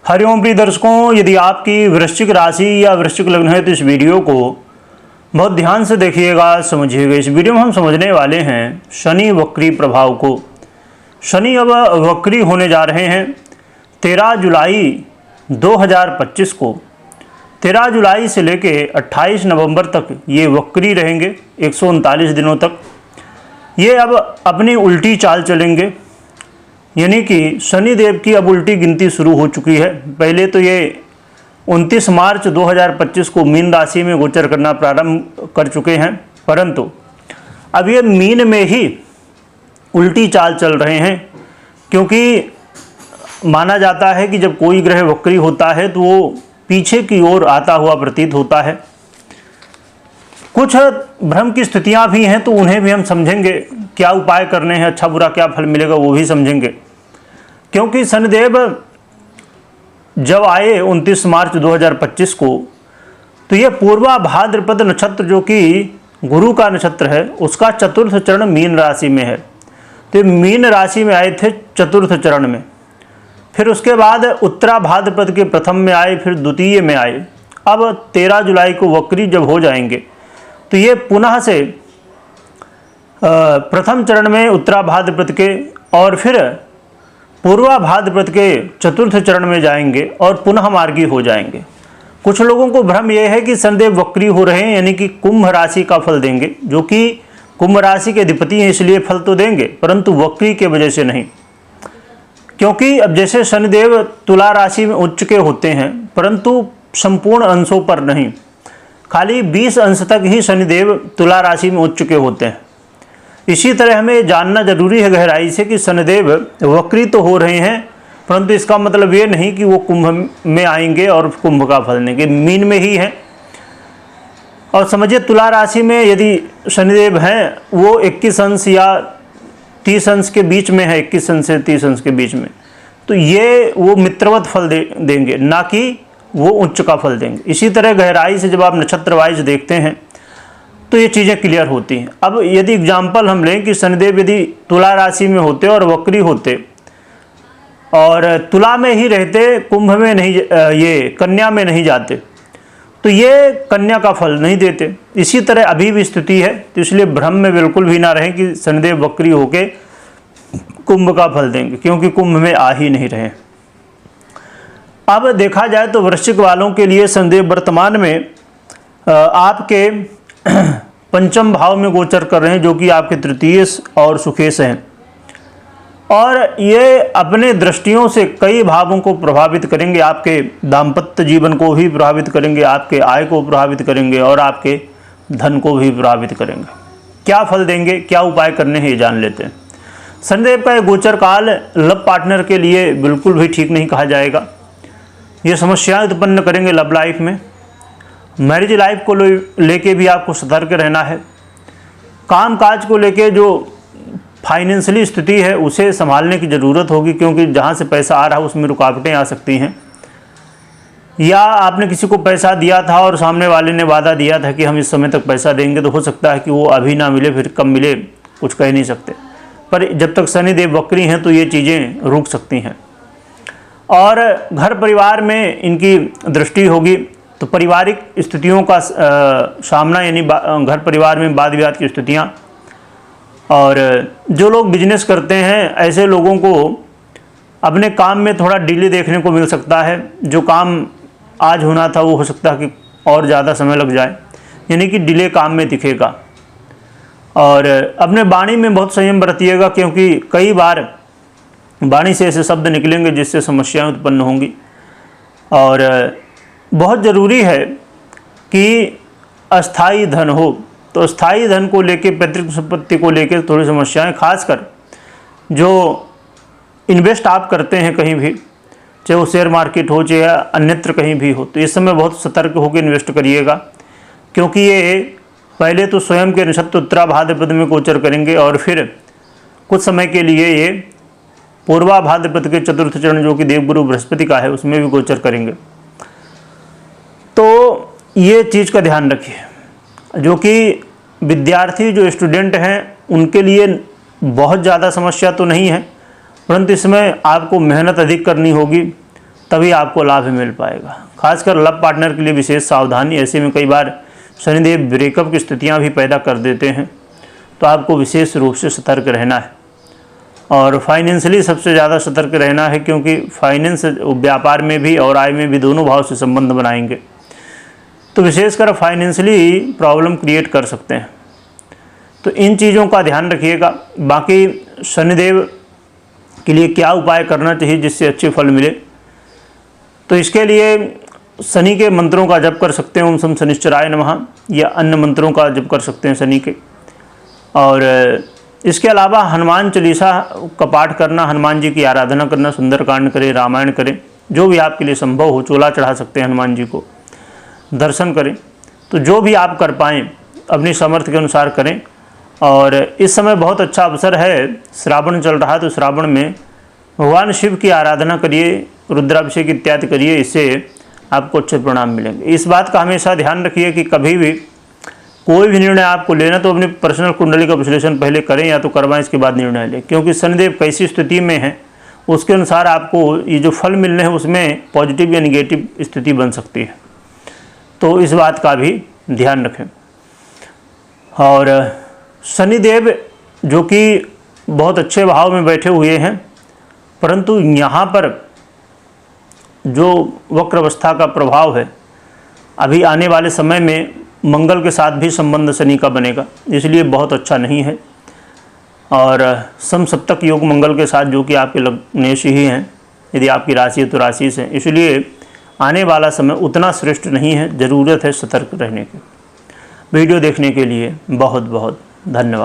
हरिओम प्रिय दर्शकों, यदि आपकी वृश्चिक राशि या वृश्चिक लग्न है तो इस वीडियो को बहुत ध्यान से देखिएगा, समझिएगा। इस वीडियो में हम समझने वाले हैं शनि वक्री प्रभाव को। शनि अब वक्री होने जा रहे हैं 13 जुलाई 2025 को। 13 जुलाई से लेके 28 नवंबर तक ये वक्री रहेंगे, 139 दिनों तक। ये अब अपनी उल्टी चाल चलेंगे, यानी कि शनिदेव की अब उल्टी गिनती शुरू हो चुकी है। पहले तो ये 29 मार्च 2025 को मीन राशि में गोचर करना प्रारंभ कर चुके हैं, परंतु अब ये मीन में ही उल्टी चाल चल रहे हैं, क्योंकि माना जाता है कि जब कोई ग्रह वक्री होता है तो वो पीछे की ओर आता हुआ प्रतीत होता है। कुछ भ्रम की स्थितियां भी हैं, तो उन्हें भी हम समझेंगे, क्या उपाय करने हैं, अच्छा बुरा क्या फल मिलेगा वो भी समझेंगे। क्योंकि शनिदेव जब आए 29 मार्च 2025 को, तो ये पूर्वा भाद्रपद नक्षत्र जो कि गुरु का नक्षत्र है, उसका चतुर्थ चरण मीन राशि में है। तो मीन राशि में आए थे चतुर्थ चरण में, फिर उसके बाद उत्तरा भाद्रपद के प्रथम में आए, फिर द्वितीय में आए। अब 13 जुलाई को वक्री जब हो जाएंगे तो ये पुनः से प्रथम चरण में उत्तरा भाद्रपद के और फिर पूर्वा भाद्रपद के चतुर्थ चरण में जाएंगे और पुनः मार्गी हो जाएंगे। कुछ लोगों को भ्रम यह है कि शनिदेव वक्री हो रहे हैं, यानी कि कुंभ राशि का फल देंगे, जो कि कुंभ राशि के अधिपति हैं, इसलिए फल तो देंगे, परंतु वक्री के वजह से नहीं। क्योंकि अब जैसे शनिदेव तुला राशि में उच्च के होते हैं, परंतु संपूर्ण अंशों पर नहीं, खाली 20 अंश तक ही शनिदेव तुला राशि में उच्च के होते हैं। इसी तरह हमें जानना जरूरी है गहराई से कि शनिदेव वक्री तो हो रहे हैं, परंतु इसका मतलब ये नहीं कि वो कुंभ में आएंगे और कुंभ का फल देंगे, मीन में ही हैं। और समझिए, तुला राशि में यदि शनिदेव हैं, वो 21 अंश या 30 अंश के बीच में है, 21 अंश से 30 अंश के बीच में, तो ये वो मित्रवत फल देंगे, ना कि वो उच्च का फल देंगे। इसी तरह गहराई से जब आप नक्षत्र वाइज देखते हैं तो ये चीज़ें क्लियर होती हैं। अब यदि एग्जाम्पल हम लें कि शनिदेव यदि तुला राशि में होते और वक्री होते और तुला में ही रहते, कुंभ में नहीं, ये कन्या में नहीं जाते, तो ये कन्या का फल नहीं देते। इसी तरह अभी भी स्थिति है, तो इसलिए भ्रम में बिल्कुल भी ना रहें कि शनिदेव वक्री होके कुंभ का फल देंगे, क्योंकि कुंभ में आ ही नहीं रहे। अब देखा जाए तो वृश्चिक वालों के लिए शनिदेव वर्तमान में आपके पंचम भाव में गोचर कर रहे हैं, जो कि आपके तृतीय और सुखेश हैं, और ये अपने दृष्टियों से कई भावों को प्रभावित करेंगे। आपके दाम्पत्य जीवन को भी प्रभावित करेंगे, आपके आय को प्रभावित करेंगे और आपके धन को भी प्रभावित करेंगे। क्या फल देंगे, क्या उपाय करने हैं, ये जान लेते हैं। शनिदेव का गोचर काल लव पार्टनर के लिए बिल्कुल भी ठीक नहीं कहा जाएगा। ये समस्याएं उत्पन्न करेंगे लव लाइफ में। मैरिज लाइफ को लेके भी आपको सतर्क रहना है। काम काज को लेके जो फाइनेंशियली स्थिति है उसे संभालने की ज़रूरत होगी, क्योंकि जहाँ से पैसा आ रहा है उसमें रुकावटें आ सकती हैं। या आपने किसी को पैसा दिया था और सामने वाले ने वादा दिया था कि हम इस समय तक पैसा देंगे, तो हो सकता है कि वो अभी ना मिले, फिर कब मिले कुछ कह नहीं सकते। पर जब तक शनिदेव वक्री हैं तो ये चीज़ें रुक सकती हैं। और घर परिवार में इनकी दृष्टि होगी, तो पारिवारिक स्थितियों का सामना, यानी घर परिवार में वाद विवाद की स्थितियाँ। और जो लोग बिजनेस करते हैं, ऐसे लोगों को अपने काम में थोड़ा डिले देखने को मिल सकता है। जो काम आज होना था वो हो सकता है कि और ज़्यादा समय लग जाए, यानी कि डिले काम में दिखेगा। और अपने वाणी में बहुत संयम बरतिएगा, क्योंकि कई बार वाणी से ऐसे शब्द निकलेंगे जिससे समस्याएं उत्पन्न होंगी। और बहुत ज़रूरी है कि अस्थाई धन हो, तो अस्थाई धन को लेके, पैतृक संपत्ति को लेके थोड़ी समस्याएं, खासकर जो इन्वेस्ट आप करते हैं कहीं भी, चाहे वो शेयर मार्केट हो चाहे अन्यत्र कहीं भी हो, तो इस समय बहुत सतर्क होकर इन्वेस्ट करिएगा। क्योंकि ये पहले तो स्वयं के नक्षत्र उत्तरा भाद्रपद में गोचर करेंगे और फिर कुछ समय के लिए ये पूर्वा भाद्रपद के चतुर्थ चरण, जो कि देवगुरु बृहस्पति का है, उसमें भी गोचर करेंगे। तो ये चीज़ का ध्यान रखिए। जो कि विद्यार्थी, जो स्टूडेंट हैं, उनके लिए बहुत ज़्यादा समस्या तो नहीं है, परंतु इसमें आपको मेहनत अधिक करनी होगी तभी आपको लाभ मिल पाएगा। खासकर लव पार्टनर के लिए विशेष सावधानी, ऐसे में कई बार शनिदेव ब्रेकअप की स्थितियां भी पैदा कर देते हैं, तो आपको विशेष रूप से सतर्क रहना है। और फाइनेंशियली सबसे ज़्यादा सतर्क रहना है, क्योंकि फाइनेंस व्यापार में भी और आय में भी दोनों भाव से संबंध बनाएंगे, तो विशेषकर फाइनेंशियली प्रॉब्लम क्रिएट कर सकते हैं। तो इन चीज़ों का ध्यान रखिएगा। बाकी शनिदेव के लिए क्या उपाय करना चाहिए जिससे अच्छे फल मिले, तो इसके लिए शनि के मंत्रों का जप कर सकते हैं, ओम शं शनिश्चराय नमः, या अन्य मंत्रों का जप कर सकते हैं शनि के। और इसके अलावा हनुमान चालीसा का पाठ करना, हनुमान जी की आराधना करना, सुंदरकांड करें, रामायण करें, जो भी आपके लिए संभव हो। चोला चढ़ा सकते हैं हनुमान जी को, दर्शन करें। तो जो भी आप कर पाएँ अपनी सामर्थ्य के अनुसार करें। और इस समय बहुत अच्छा अवसर है, श्रावण चल रहा है, तो श्रावण में भगवान शिव की आराधना करिए, रुद्राभिषेक इत्यादि करिए, इससे आपको अच्छे परिणाम मिलेंगे। इस बात का हमेशा ध्यान रखिए कि कभी भी कोई भी निर्णय आपको लेना तो अपनी पर्सनल कुंडली का विश्लेषण पहले करें या तो करवाएं, इसके बाद निर्णय लें, क्योंकि शनिदेव कैसी स्थिति में है उसके अनुसार आपको ये जो फल मिलने हैं उसमें पॉजिटिव या निगेटिव स्थिति बन सकती है। तो इस बात का भी ध्यान रखें। और शनिदेव जो कि बहुत अच्छे भाव में बैठे हुए हैं, परंतु यहाँ पर जो वक्र अवस्था का प्रभाव है, अभी आने वाले समय में मंगल के साथ भी संबंध शनि का बनेगा, इसलिए बहुत अच्छा नहीं है। और समसप्तक योग मंगल के साथ, जो कि आपके लग्नेश ही हैं, यदि आपकी राशि है तो राशि से, इसलिए आने वाला समय उतना श्रेष्ठ नहीं है। ज़रूरत है सतर्क रहने की। वीडियो देखने के लिए बहुत बहुत धन्यवाद।